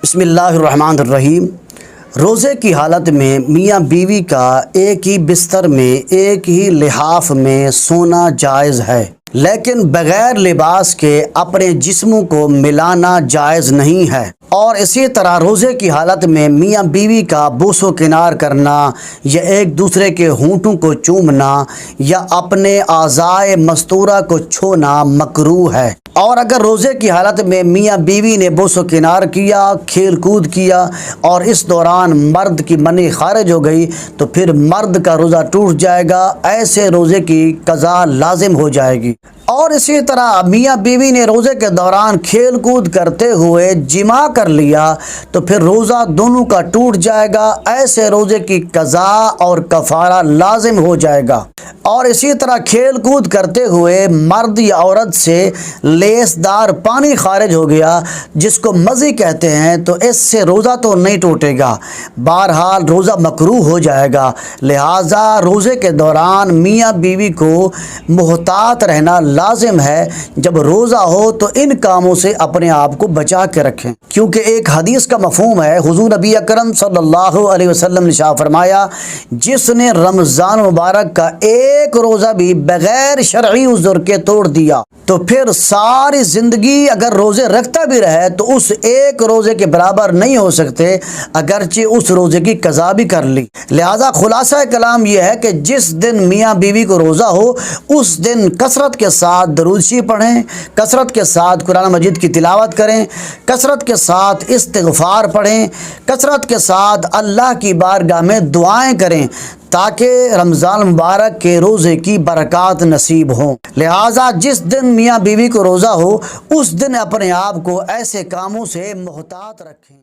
بسم اللہ الرحمن الرحیم۔ روزے کی حالت میں میاں بیوی کا ایک ہی بستر میں ایک ہی لحاف میں سونا جائز ہے، لیکن بغیر لباس کے اپنے جسموں کو ملانا جائز نہیں ہے۔ اور اسی طرح روزے کی حالت میں میاں بیوی کا بوس و کنار کرنا یا ایک دوسرے کے ہونٹوں کو چومنا یا اپنے اعضائے مستورہ کو چھونا مکروہ ہے۔ اور اگر روزے کی حالت میں میاں بیوی نے بوس و کنار کیا، کھیل کود کیا اور اس دوران مرد کی منی خارج ہو گئی تو پھر مرد کا روزہ ٹوٹ جائے گا، ایسے روزے کی قضا لازم ہو جائے گی۔ اور اسی طرح میاں بیوی نے روزے کے دوران کھیل کود کرتے ہوئے جماع کر لیا تو پھر روزہ دونوں کا ٹوٹ جائے گا، ایسے روزے کی قضا اور کفارہ لازم ہو جائے گا۔ اور اسی طرح کھیل کود کرتے ہوئے مرد یا عورت سے لیس دار پانی خارج ہو گیا جس کو مزی کہتے ہیں تو اس سے روزہ تو نہیں ٹوٹے گا، بہرحال روزہ مکروہ ہو جائے گا۔ لہٰذا روزے کے دوران میاں بیوی کو محتاط رہنا لازم ہے۔ جب روزہ ہو تو ان کاموں سے اپنے آپ کو بچا کے رکھیں، کیونکہ ایک حدیث کا مفہوم ہے، حضور نبی اکرم صلی اللہ علیہ وسلم نے ارشاد فرمایا، جس نے رمضان مبارک کا ایک روزہ بھی بغیر شرعی عذر کے توڑ دیا تو پھر ساری زندگی اگر روزے رکھتا بھی رہے تو اس ایک روزے کے برابر نہیں ہو سکتے، اگرچہ اس روزے کی قضا بھی کر لی۔ لہذا خلاصہ کلام یہ ہے کہ جس دن میاں بیوی کو روزہ ہو اس دن کثرت کے ساتھ درود شریف پڑھیں، کثرت کے ساتھ قرآن مجید کی تلاوت کریں، کثرت کے ساتھ استغفار پڑھیں، کثرت کے ساتھ اللہ کی بارگاہ میں دعائیں کریں تاکہ رمضان مبارک کے روزے کی برکات نصیب ہوں۔ لہٰذا جس دن میاں بیوی کو روزہ ہو اس دن اپنے آپ کو ایسے کاموں سے محتاط رکھیں۔